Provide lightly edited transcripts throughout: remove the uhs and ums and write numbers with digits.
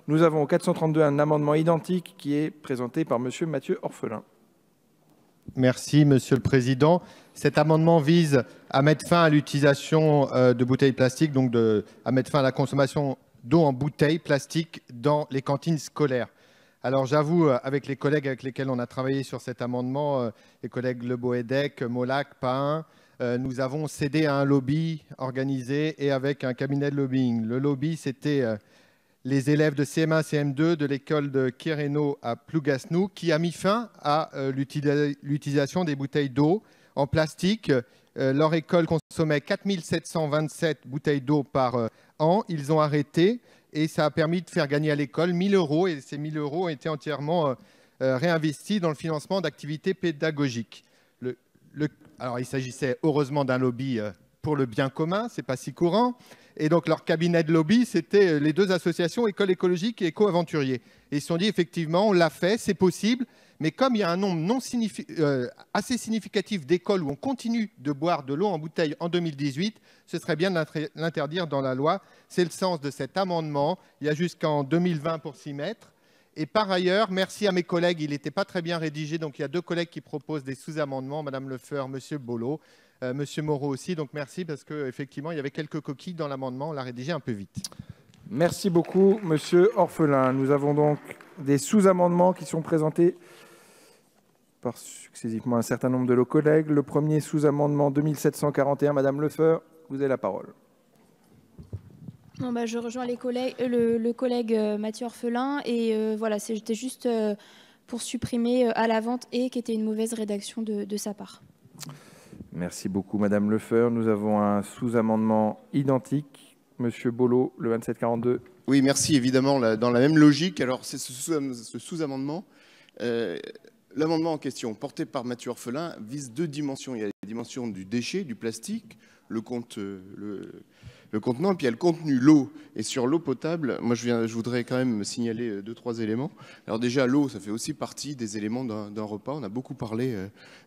Nous avons au 432 un amendement identique qui est présenté par Monsieur Mathieu Orphelin. Merci, Monsieur le Président. Cet amendement vise à mettre fin à l'utilisation de bouteilles plastiques, donc à mettre fin à la consommation d'eau en bouteilles plastiques dans les cantines scolaires. Alors j'avoue, avec les collègues avec lesquels on a travaillé sur cet amendement, les collègues Lebeau-Edec, Molac, Pahin, nous avons cédé à un lobby organisé et avec un cabinet de lobbying. Le lobby, c'était les élèves de CM1, CM2 de l'école de Quereno à Plougasnou, qui a mis fin à l'utilisation des bouteilles d'eau en plastique. Leur école consommait 4 727 bouteilles d'eau par an. Ils ont arrêté et ça a permis de faire gagner à l'école 1 000 € et ces 1 000 € ont été entièrement réinvestis dans le financement d'activités pédagogiques. Alors il s'agissait heureusement d'un lobby pour le bien commun, ce n'est pas si courant. Et donc, leur cabinet de lobby, c'était les deux associations, École écologique et Éco-aventuriers. Et ils se sont dit, effectivement, on l'a fait, c'est possible. Mais comme il y a un nombre assez significatif d'écoles où on continue de boire de l'eau en bouteille en 2018, ce serait bien de l'interdire dans la loi. C'est le sens de cet amendement. Il y a jusqu'en 2020 pour s'y mettre. Et par ailleurs, merci à mes collègues, il n'était pas très bien rédigé, donc il y a deux collègues qui proposent des sous-amendements, Madame Lefeur, Monsieur Bollot. Monsieur Moreau aussi, donc merci parce qu'effectivement, il y avait quelques coquilles dans l'amendement, on l'a rédigé un peu vite. Merci beaucoup, Monsieur Orphelin. Nous avons donc des sous-amendements qui sont présentés par successivement un certain nombre de nos collègues. Le premier sous-amendement 2741, Madame Lefeur, vous avez la parole. Non, je rejoins le collègue Mathieu Orphelin et voilà, c'était juste pour supprimer à la vente et qui était une mauvaise rédaction de sa part. Merci beaucoup, Madame Lefeur. Nous avons un sous-amendement identique. Monsieur Bollot, le 2742. Oui, merci. Évidemment, dans la même logique. Alors, c'est ce sous-amendement. L'amendement en question, porté par Mathieu Orphelin, vise deux dimensions. Il y a la dimension du déchet, du plastique, le contenant, et puis il y a le contenu, l'eau. Et sur l'eau potable, moi je voudrais quand même signaler 2-3 éléments. Alors déjà, l'eau, ça fait aussi partie des éléments d'un repas. On a beaucoup parlé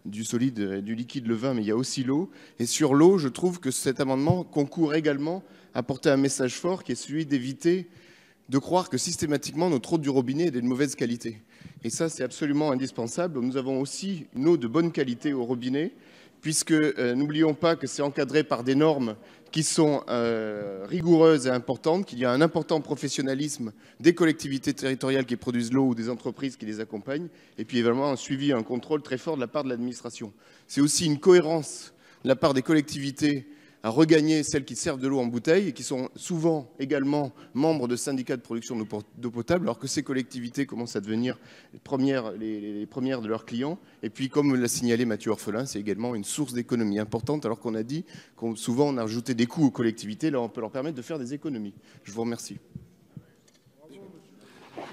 du solide, du liquide, le vin, mais il y a aussi l'eau. Et sur l'eau, je trouve que cet amendement concourt également à porter un message fort qui est celui d'éviter de croire que systématiquement notre eau du robinet est de mauvaise qualité. Et ça, c'est absolument indispensable. Nous avons aussi une eau de bonne qualité au robinet, puisque n'oublions pas que c'est encadré par des normes qui sont rigoureuses et importantes, qu'il y a un important professionnalisme des collectivités territoriales qui produisent l'eau ou des entreprises qui les accompagnent, et puis évidemment un suivi, un contrôle très fort de la part de l'administration. C'est aussi une cohérence de la part des collectivités à regagner celles qui servent de l'eau en bouteille et qui sont souvent également membres de syndicats de production d'eau potable, alors que ces collectivités commencent à devenir les premières de leurs clients. Et puis, comme l'a signalé Mathieu Orphelin, c'est également une source d'économie importante, alors qu'on a dit qu'on souvent on a ajouté des coûts aux collectivités. Là, on peut leur permettre de faire des économies. Je vous remercie.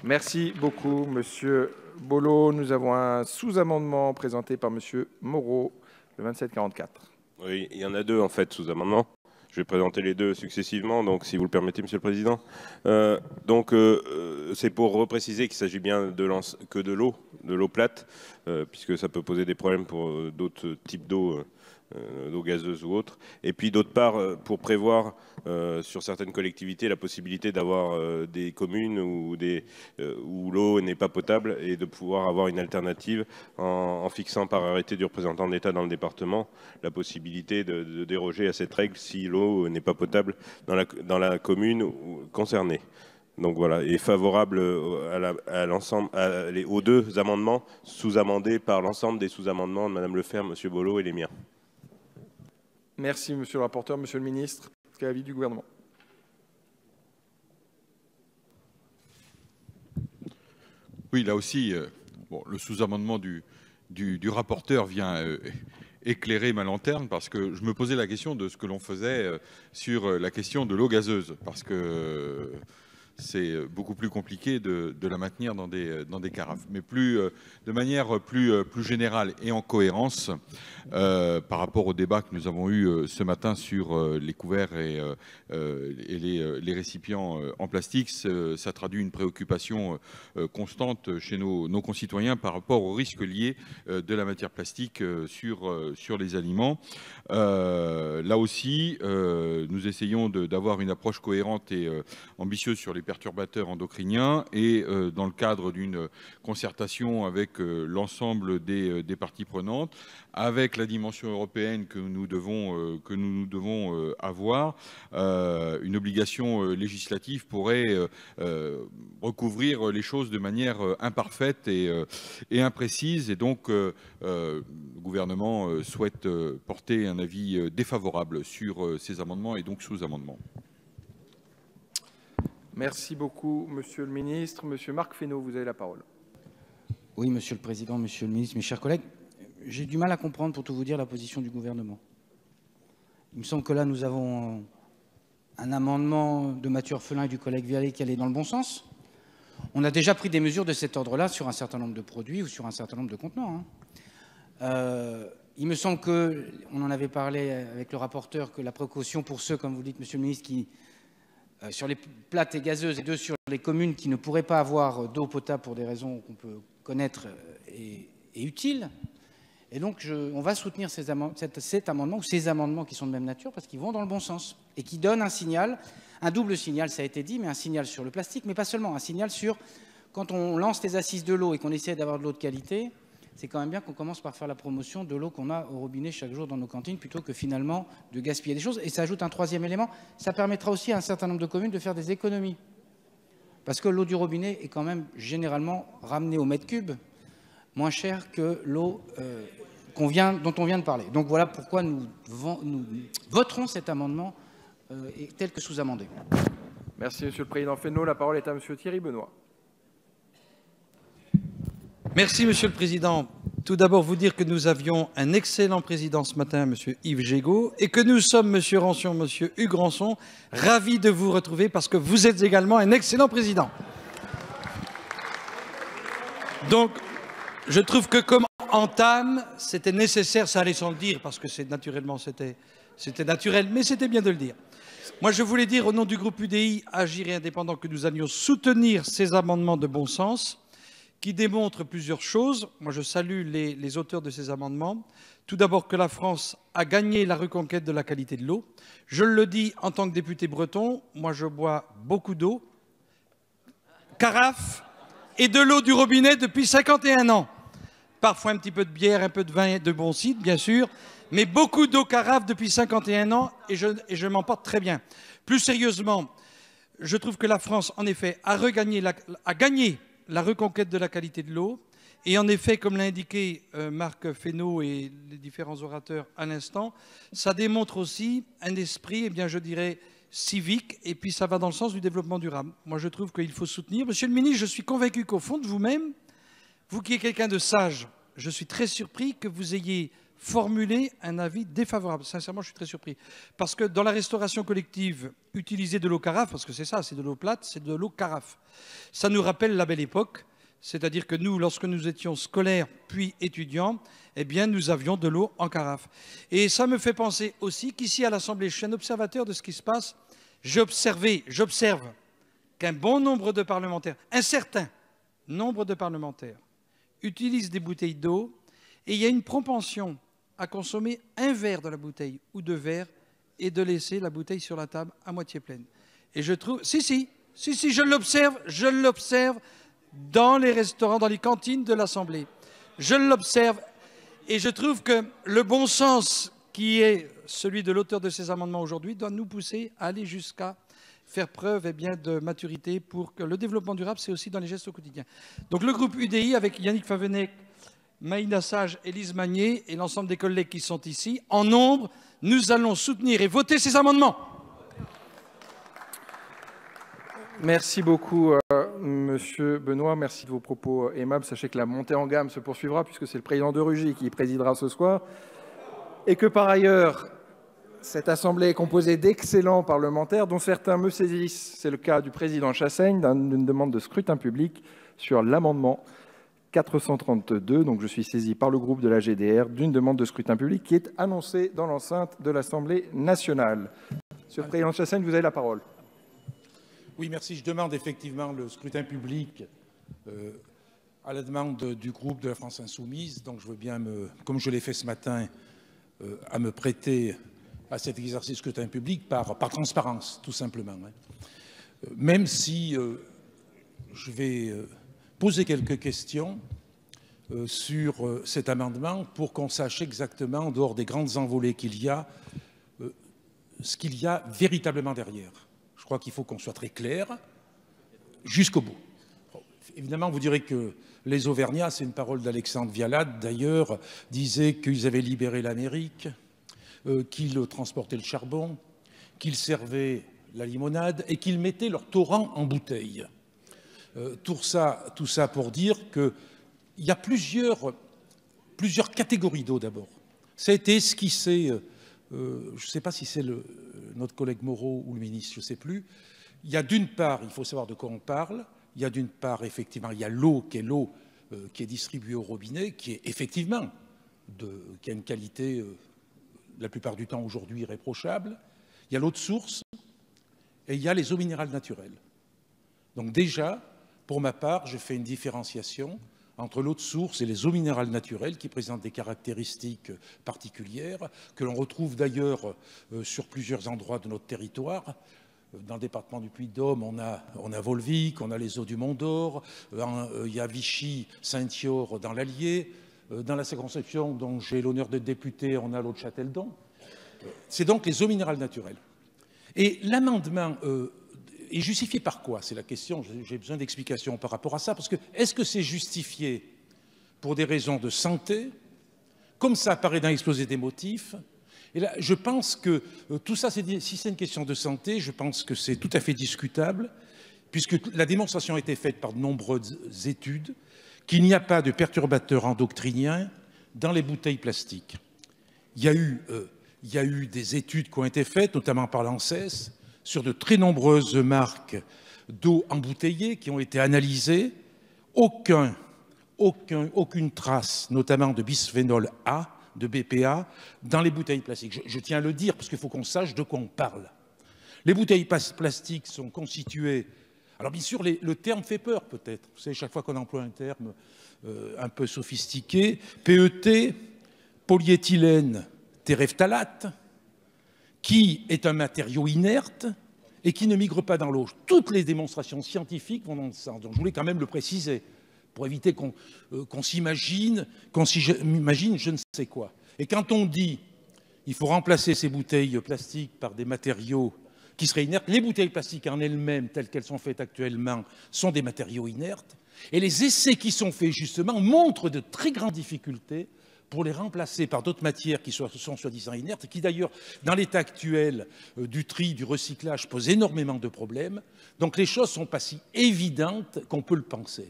Merci beaucoup, Monsieur Bollot. Nous avons un sous-amendement présenté par Monsieur Moreau, le 2744. Oui, il y en a deux en fait sous-amendements. Je vais présenter les deux successivement, donc si vous le permettez, Monsieur le Président. C'est pour repréciser qu'il s'agit bien que de l'eau plate, puisque ça peut poser des problèmes pour d'autres types d'eau gazeuse ou autre. Et puis d'autre part, pour prévoir sur certaines collectivités la possibilité d'avoir des communes où l'eau n'est pas potable et de pouvoir avoir une alternative en fixant par arrêté du représentant de l'État dans le département la possibilité de déroger à cette règle si l'eau n'est pas potable dans la commune concernée. Donc voilà, et favorable aux deux amendements sous-amendés par l'ensemble des sous-amendements de Mme Lefeur, M. Bollot et les miens. Merci, Monsieur le rapporteur. Monsieur le ministre, quel est l'avis du Gouvernement? Oui, là aussi, le sous-amendement du rapporteur vient éclairer ma lanterne parce que je me posais la question de ce que l'on faisait sur la question de l'eau gazeuse, parce que c'est beaucoup plus compliqué de la maintenir dans des carafes. Mais de manière plus générale et en cohérence par rapport au débat que nous avons eu ce matin sur les couverts et les récipients en plastique, ça traduit une préoccupation constante chez nos concitoyens par rapport aux risques liés de la matière plastique sur les aliments. Là aussi, nous essayons d'avoir une approche cohérente et ambitieuse sur les perturbateurs endocriniens et dans le cadre d'une concertation avec l'ensemble des parties prenantes, avec la dimension européenne que nous devons avoir, une obligation législative pourrait recouvrir les choses de manière imparfaite et imprécise. Et donc, le gouvernement souhaite porter un avis défavorable sur ces amendements et donc sous-amendements. Merci beaucoup, Monsieur le Ministre. Monsieur Marc Fesneau, vous avez la parole. Oui, Monsieur le Président, Monsieur le Ministre, mes chers collègues, j'ai du mal à comprendre, pour tout vous dire, la position du gouvernement. Il me semble que là, nous avons un amendement de Matthieu Orphelin et du collègue Vialet qui allait dans le bon sens. On a déjà pris des mesures de cet ordre-là sur un certain nombre de produits ou sur un certain nombre de contenants. Il me semble que, on en avait parlé avec le rapporteur, que la précaution pour ceux, comme vous dites, Monsieur le Ministre, qui, sur les plates et gazeuses, et deux sur les communes qui ne pourraient pas avoir d'eau potable pour des raisons qu'on peut connaître, est utile. Et donc, on va soutenir cet amendement ou ces amendements qui sont de même nature parce qu'ils vont dans le bon sens et qui donnent un signal, un double signal, ça a été dit, mais un signal sur le plastique, mais pas seulement, un signal sur quand on lance les assises de l'eau et qu'on essaie d'avoir de l'eau de qualité, c'est quand même bien qu'on commence par faire la promotion de l'eau qu'on a au robinet chaque jour dans nos cantines plutôt que finalement de gaspiller des choses. Et ça ajoute un troisième élément, ça permettra aussi à un certain nombre de communes de faire des économies. Parce que l'eau du robinet est quand même généralement ramenée au mètre cube moins cher que l'eau dont on vient de parler. Donc voilà pourquoi nous voterons cet amendement tel que sous-amendé. Merci, Monsieur le Président Fesneau. La parole est à Monsieur Thierry Benoît. Merci, Monsieur le Président. Tout d'abord, vous dire que nous avions un excellent président ce matin, Monsieur Yves Gégaud, et que nous sommes, Monsieur Rancion, Monsieur Hugues Rançon, ravis de vous retrouver parce que vous êtes également un excellent président. Donc, je trouve que comme entame, c'était nécessaire, ça allait sans le dire, parce que naturellement c'était naturel, mais c'était bien de le dire. Moi, je voulais dire au nom du groupe UDI, Agir et Indépendants, que nous allions soutenir ces amendements de bon sens qui démontrent plusieurs choses. Moi, je salue les auteurs de ces amendements. Tout d'abord, que la France a gagné la reconquête de la qualité de l'eau. Je le dis en tant que député breton, moi, je bois beaucoup d'eau, carafe et de l'eau du robinet depuis 51 ans. Parfois un petit peu de bière, un peu de vin et de bon cidre, bien sûr, mais beaucoup d'eau carafe depuis 51 ans et je m'en porte très bien. Plus sérieusement, je trouve que la France, en effet, a gagné la reconquête de la qualité de l'eau. Et en effet, comme l'a indiqué Marc Fesneau et les différents orateurs à l'instant, ça démontre aussi un esprit, eh bien, je dirais, civique, et puis ça va dans le sens du développement durable. Moi, je trouve qu'il faut soutenir. Monsieur le ministre, je suis convaincu qu'au fond de vous-même, vous qui êtes quelqu'un de sage, je suis très surpris que vous ayez formulé un avis défavorable. Sincèrement, je suis très surpris. Parce que dans la restauration collective, utiliser de l'eau carafe, parce que c'est ça, c'est de l'eau plate, c'est de l'eau carafe. Ça nous rappelle la belle époque, c'est-à-dire que nous, lorsque nous étions scolaires puis étudiants, eh bien, nous avions de l'eau en carafe. Et ça me fait penser aussi qu'ici à l'Assemblée, je suis un observateur de ce qui se passe. J'observe qu'un bon nombre de parlementaires, un certain nombre de parlementaires, utilisent des bouteilles d'eau et il y a une propension à consommer un verre de la bouteille ou deux verres et de laisser la bouteille sur la table à moitié pleine. Et je trouve... Si, je l'observe dans les restaurants, dans les cantines de l'Assemblée. Je l'observe et je trouve que le bon sens qui est celui de l'auteur de ces amendements aujourd'hui doit nous pousser à aller jusqu'à faire preuve de maturité pour que le développement durable, c'est aussi dans les gestes au quotidien. Donc le groupe UDI, avec Yannick Favennec, Maïna Sage, Élise Magnier et l'ensemble des collègues qui sont ici, en nombre, nous allons soutenir et voter ces amendements. Merci beaucoup, Monsieur Benoît. Merci de vos propos aimables. Sachez que la montée en gamme se poursuivra puisque c'est le président de Rugy qui présidera ce soir. Et que par ailleurs, cette Assemblée est composée d'excellents parlementaires dont certains me saisissent. C'est le cas du président Chassaigne d'une demande de scrutin public sur l'amendement 432. Donc je suis saisi par le groupe de la GDR d'une demande de scrutin public qui est annoncée dans l'enceinte de l'Assemblée nationale. Monsieur le président Chassaigne, vous avez la parole. Oui, merci. Je demande effectivement le scrutin public à la demande du groupe de la France Insoumise. Donc je veux bien, comme je l'ai fait ce matin, à me prêter à cet exercice de scrutin public par transparence, tout simplement. même si je vais poser quelques questions sur cet amendement pour qu'on sache exactement, en dehors des grandes envolées qu'il y a, ce qu'il y a véritablement derrière. Je crois qu'il faut qu'on soit très clair jusqu'au bout. Évidemment, vous direz que les Auvergnats, c'est une parole d'Alexandre Vialat, d'ailleurs, disait qu'ils avaient libéré l'Amérique, qu'ils transportaient le charbon, qu'ils servaient la limonade et qu'ils mettaient leur torrent en bouteille. Tout ça pour dire qu'il y a plusieurs catégories d'eau d'abord. Ça a été esquissé, je ne sais pas si c'est notre collègue Moreau ou le ministre, je ne sais plus. Il y a d'une part, il faut savoir de quoi on parle, il y a d'une part, effectivement, il y a l'eau qui est distribuée au robinet, qui est effectivement, qui a une qualité, la plupart du temps aujourd'hui, irréprochable. Il y a l'eau de source et il y a les eaux minérales naturelles. Donc déjà, pour ma part, je fais une différenciation entre l'eau de source et les eaux minérales naturelles qui présentent des caractéristiques particulières, que l'on retrouve d'ailleurs sur plusieurs endroits de notre territoire. Dans le département du Puy-de-Dôme, on a Volvic, on a les eaux du Mont-d'Or, il y a Vichy, Saint-Thior dans l'Allier. Dans la circonscription dont j'ai l'honneur d'être député, on a l'eau de Châteldon. C'est donc les eaux minérales naturelles. Et l'amendement est justifié par quoi? C'est la question, j'ai besoin d'explications par rapport à ça, parce que est-ce que c'est justifié pour des raisons de santé, comme ça apparaît dans l'exposé des motifs? Et là, je pense que tout ça, si c'est une question de santé, je pense que c'est tout à fait discutable, puisque la démonstration a été faite par de nombreuses études qu'il n'y a pas de perturbateurs endocriniens dans les bouteilles plastiques. Il y a eu des études qui ont été faites, notamment par l'ANSES, sur de très nombreuses marques d'eau embouteillée qui ont été analysées. Aucune trace, notamment de bisphénol A, de BPA, dans les bouteilles plastiques. Je tiens à le dire parce qu'il faut qu'on sache de quoi on parle. Les bouteilles plastiques sont constituées... Alors bien sûr, le terme fait peur peut-être. Vous savez, chaque fois qu'on emploie un terme un peu sophistiqué, PET, polyéthylène terephthalate, qui est un matériau inerte et qui ne migre pas dans l'eau. Toutes les démonstrations scientifiques vont dans ce sens. Donc je voulais quand même le préciser, pour éviter qu'on s'imagine je ne sais quoi. Et quand on dit qu'il faut remplacer ces bouteilles plastiques par des matériaux qui seraient inertes, les bouteilles plastiques en elles-mêmes, telles qu'elles sont faites actuellement, sont des matériaux inertes. Et les essais qui sont faits, justement, montrent de très grandes difficultés pour les remplacer par d'autres matières qui sont soi-disant inertes, qui d'ailleurs, dans l'état actuel du tri, du recyclage, posent énormément de problèmes. Donc les choses ne sont pas si évidentes qu'on peut le penser.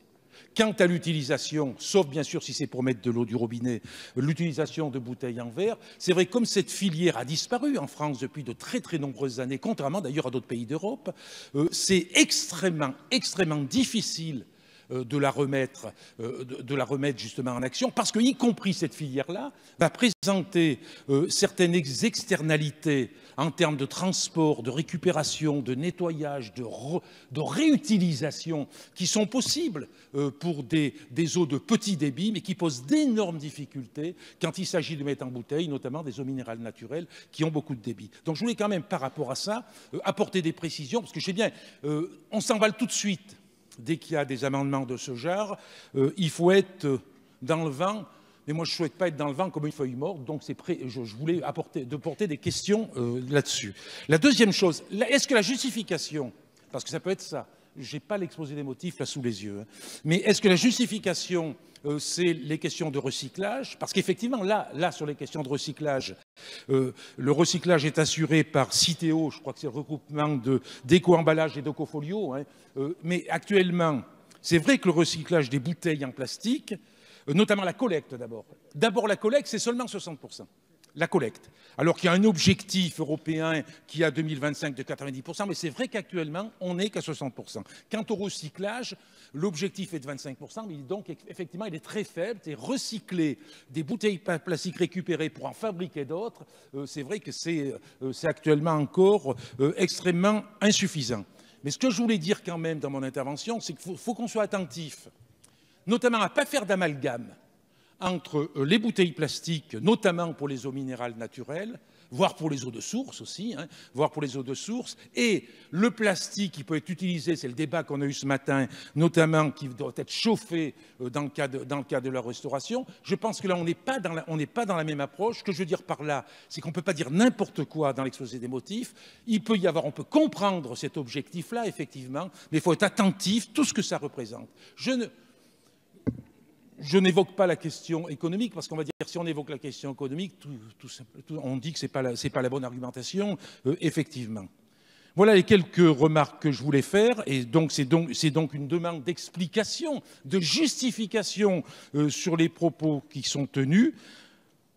Quant à l'utilisation, sauf bien sûr si c'est pour mettre de l'eau du robinet, l'utilisation de bouteilles en verre, c'est vrai, comme cette filière a disparu en France depuis de très très nombreuses années, contrairement d'ailleurs à d'autres pays d'Europe, c'est extrêmement difficile de la remettre justement en action, parce que, y compris cette filière-là, va présenter certaines externalités en termes de transport, de récupération, de nettoyage, de réutilisation, qui sont possibles pour des eaux de petit débit, mais qui posent d'énormes difficultés quand il s'agit de mettre en bouteille, notamment des eaux minérales naturelles qui ont beaucoup de débit. Donc je voulais quand même, par rapport à ça, apporter des précisions, parce que je sais bien, on s'emballe tout de suite. Dès qu'il y a des amendements de ce genre, il faut être dans le vent. Mais moi, je ne souhaite pas être dans le vent comme une feuille morte. Donc, je voulais porter des questions là-dessus. La deuxième chose, est-ce que la justification, parce que ça peut être ça, je n'ai pas l'exposé des motifs là sous les yeux, hein, mais est-ce que la justification, c'est les questions de recyclage? Parce qu'effectivement, là, sur les questions de recyclage, le recyclage est assuré par Citeo, je crois que c'est le regroupement d'éco-emballage et d'éco-folio, hein, mais actuellement, c'est vrai que le recyclage des bouteilles en plastique, notamment la collecte d'abord. D'abord, la collecte, c'est seulement 60%. La collecte. Alors qu'il y a un objectif européen qui est à 2025 de 90%, mais c'est vrai qu'actuellement, on n'est qu'à 60%. Quant au recyclage, l'objectif est de 25%, mais donc effectivement, il est très faible. Et recycler des bouteilles plastiques récupérées pour en fabriquer d'autres, c'est vrai que c'est actuellement encore extrêmement insuffisant. Mais ce que je voulais dire quand même dans mon intervention, c'est qu'il faut qu'on soit attentif, notamment à ne pas faire d'amalgame entre les bouteilles plastiques, notamment pour les eaux minérales naturelles, voire pour les eaux de source aussi, hein, voire pour les eaux de source. Et le plastique qui peut être utilisé, c'est le débat qu'on a eu ce matin, notamment qui doit être chauffé dans le cadre de la restauration. Je pense que là, on n'est pas dans la même approche. Ce que je veux dire par là, c'est qu'on ne peut pas dire n'importe quoi dans l'exposé des motifs. On peut comprendre cet objectif-là, effectivement, mais il faut être attentif, tout ce que ça représente. Je n'évoque pas la question économique, parce qu'on va dire si on évoque la question économique, on dit que ce n'est pas la bonne argumentation, effectivement. Voilà les quelques remarques que je voulais faire, et donc c'est donc une demande d'explication, de justification sur les propos qui sont tenus,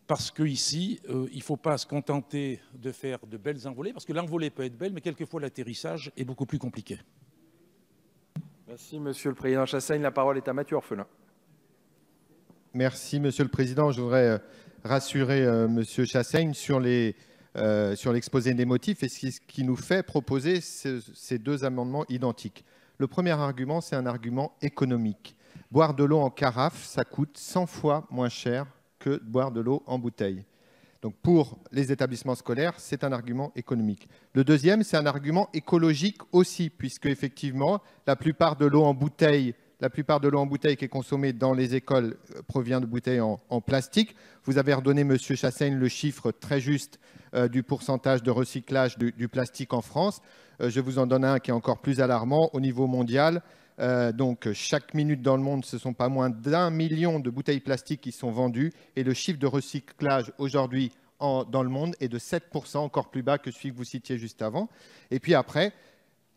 parce qu'ici, il ne faut pas se contenter de faire de belles envolées, parce que l'envolée peut être belle, mais quelquefois l'atterrissage est beaucoup plus compliqué. Merci, Monsieur le Président Chassaigne. La parole est à Mathieu Orphelin. Merci, Monsieur le Président. Je voudrais rassurer Monsieur Chassaigne sur l'exposé des motifs et ce qui nous fait proposer ces deux amendements identiques. Le premier argument, c'est un argument économique. Boire de l'eau en carafe, ça coûte 100 fois moins cher que de boire de l'eau en bouteille. Donc pour les établissements scolaires, c'est un argument économique. Le deuxième, c'est un argument écologique aussi, puisque effectivement, la plupart de l'eau en bouteille qui est consommée dans les écoles provient de bouteilles en plastique. Vous avez redonné, M. Chassaigne, le chiffre très juste du pourcentage de recyclage du plastique en France. Je vous en donne un qui est encore plus alarmant au niveau mondial. Donc, chaque minute dans le monde, ce ne sont pas moins d'1 million de bouteilles plastiques qui sont vendues. Et le chiffre de recyclage aujourd'hui dans le monde est de 7%, encore plus bas que celui que vous citiez juste avant. Et puis après,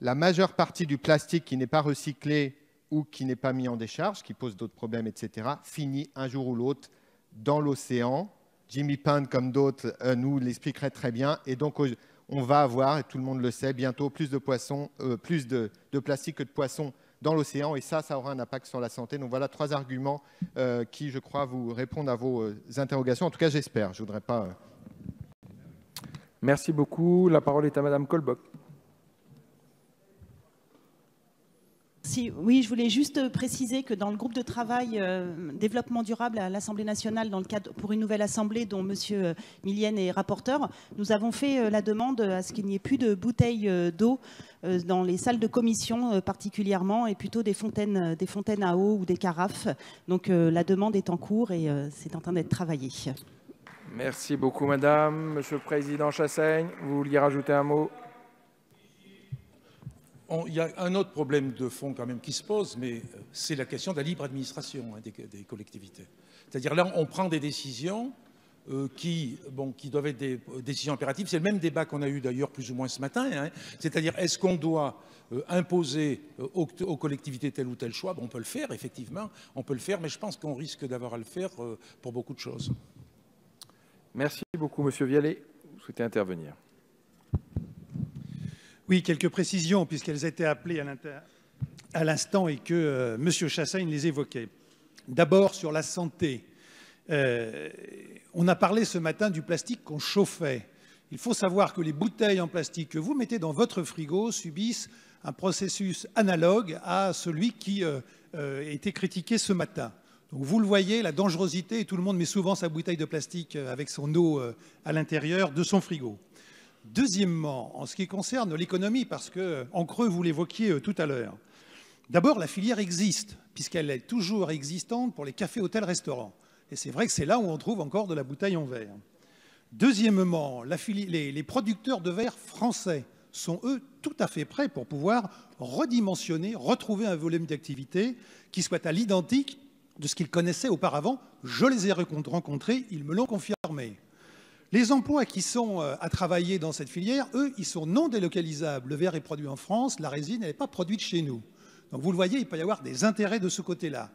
la majeure partie du plastique qui n'est pas recyclé ou qui n'est pas mis en décharge, qui pose d'autres problèmes, etc., finit un jour ou l'autre dans l'océan. Jimmy Pant, comme d'autres, nous l'expliquerait très bien. Et donc, on va avoir, et tout le monde le sait, bientôt plus de plastique que de poissons dans l'océan. Et ça aura un impact sur la santé. Donc voilà 3 arguments qui, je crois, vous répondent à vos interrogations. En tout cas, j'espère. Je ne voudrais pas... Merci beaucoup. La parole est à Madame Colbock. Oui, je voulais juste préciser que dans le groupe de travail développement durable à l'Assemblée nationale, dans le cadre pour une nouvelle assemblée dont M. Millienne est rapporteur, nous avons fait la demande à ce qu'il n'y ait plus de bouteilles d'eau dans les salles de commission particulièrement, et plutôt des fontaines à eau ou des carafes. Donc la demande est en cours et c'est en train d'être travaillé. Merci beaucoup, Madame. Monsieur le Président Chassaigne, vous vouliez rajouter un mot ? Il y a un autre problème de fond quand même qui se pose, mais c'est la question de la libre administration des collectivités. C'est-à-dire là, on prend des décisions qui doivent être des décisions impératives. C'est le même débat qu'on a eu d'ailleurs plus ou moins ce matin. Hein. C'est-à-dire, est-ce qu'on doit imposer aux collectivités tel ou tel choix? On peut le faire, effectivement, on peut le faire, mais je pense qu'on risque d'avoir à le faire pour beaucoup de choses. Merci beaucoup, Monsieur Vialet. Vous souhaitez intervenir? Oui, quelques précisions, puisqu'elles étaient appelées à l'instant et que M. Chassaigne les évoquait. D'abord, sur la santé. On a parlé ce matin du plastique qu'on chauffait. Il faut savoir que les bouteilles en plastique que vous mettez dans votre frigo subissent un processus analogue à celui qui était critiqué ce matin. Donc vous le voyez, la dangerosité, et tout le monde met souvent sa bouteille de plastique avec son eau à l'intérieur de son frigo. Deuxièmement, en ce qui concerne l'économie, parce qu'en creux, vous l'évoquiez tout à l'heure, d'abord, la filière existe, puisqu'elle est toujours existante pour les cafés, hôtels, restaurants. Et c'est vrai que c'est là où on trouve encore de la bouteille en verre. Deuxièmement, les producteurs de verre français sont, eux, tout à fait prêts pour pouvoir redimensionner, retrouver un volume d'activité qui soit à l'identique de ce qu'ils connaissaient auparavant. Je les ai rencontrés, ils me l'ont confirmé. Les emplois qui sont à travailler dans cette filière, eux, ils sont non délocalisables. Le verre est produit en France, la résine, elle n'est pas produite chez nous. Donc vous le voyez, il peut y avoir des intérêts de ce côté-là.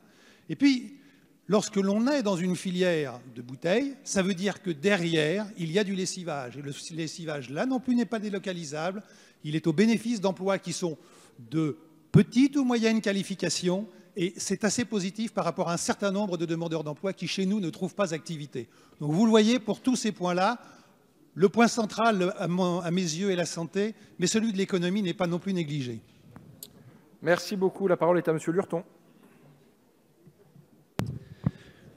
Et puis, lorsque l'on est dans une filière de bouteilles, ça veut dire que derrière, il y a du lessivage. Et le lessivage, là non plus, n'est pas délocalisable. Il est au bénéfice d'emplois qui sont de petite ou moyenne qualification. Et c'est assez positif par rapport à un certain nombre de demandeurs d'emploi qui, chez nous, ne trouvent pas activité. Donc vous le voyez, pour tous ces points-là, le point central, à mes yeux, est la santé, mais celui de l'économie n'est pas non plus négligé. Merci beaucoup. La parole est à Monsieur Lurton.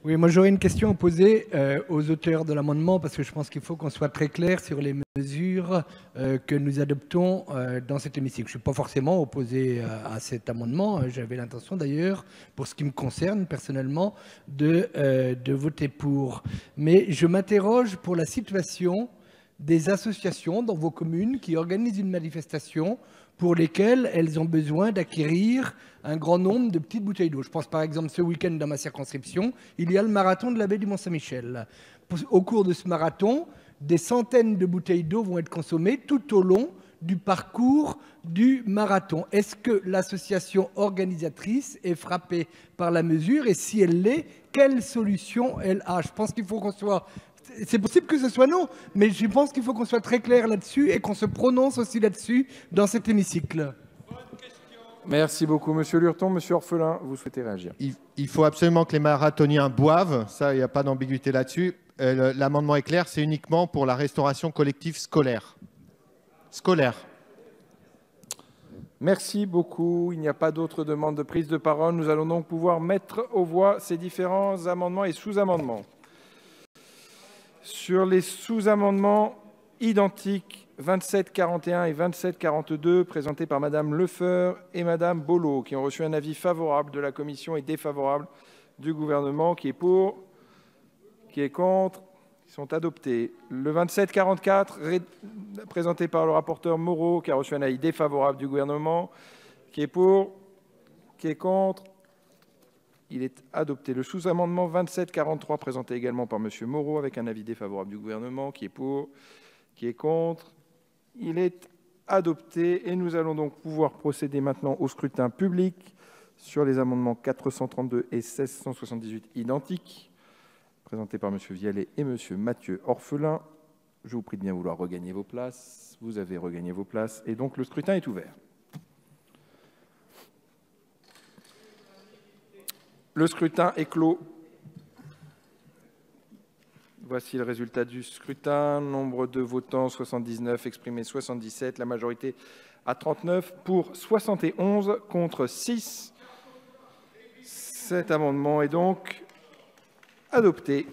Oui, moi j'aurais une question à poser aux auteurs de l'amendement parce que je pense qu'il faut qu'on soit très clair sur les mesures que nous adoptons dans cet hémicycle. Je ne suis pas forcément opposé à cet amendement. J'avais l'intention d'ailleurs, pour ce qui me concerne personnellement, de voter pour. Mais je m'interroge pour la situation des associations dans vos communes qui organisent une manifestation pour lesquelles elles ont besoin d'acquérir un grand nombre de petites bouteilles d'eau. Je pense par exemple ce week-end dans ma circonscription, il y a le marathon de la baie du Mont-Saint-Michel. Au cours de ce marathon, des centaines de bouteilles d'eau vont être consommées tout au long du parcours du marathon. Est-ce que l'association organisatrice est frappée par la mesure et si elle l'est, quelle solution elle a? Je pense qu'il faut qu'on soit... C'est possible que ce soit non, mais je pense qu'il faut qu'on soit très clair là-dessus et qu'on se prononce aussi là-dessus dans cet hémicycle. Merci beaucoup, Monsieur Lurton. Monsieur Orphelin, vous souhaitez réagir? Il faut absolument que les marathoniens boivent, ça, il n'y a pas d'ambiguïté là-dessus. L'amendement est clair, c'est uniquement pour la restauration collective scolaire. Merci beaucoup. Il n'y a pas d'autres demandes de prise de parole. Nous allons donc pouvoir mettre aux voix ces différents amendements et sous-amendements. Sur les sous-amendements identiques 2741 et 2742 présentés par Madame Lefeur et Madame Bolo, qui ont reçu un avis favorable de la Commission et défavorable du gouvernement, qui est pour, qui est contre, ils sont adoptés. Le 2744 présenté par le rapporteur Moreau, qui a reçu un avis défavorable du gouvernement, qui est pour, qui est contre. Il est adopté. Le sous-amendement 2743, présenté également par M. Moreau, avec un avis défavorable du gouvernement, qui est pour, qui est contre. Il est adopté. Et nous allons donc pouvoir procéder maintenant au scrutin public sur les amendements 432 et 1678 identiques, présentés par M. Vialet et M. Mathieu Orphelin. Je vous prie de bien vouloir regagner vos places. Vous avez regagné vos places. Et donc le scrutin est ouvert. Le scrutin est clos. Voici le résultat du scrutin. Nombre de votants 79, exprimés 77. La majorité à 39 pour 71 contre 6. Cet amendement est donc adopté.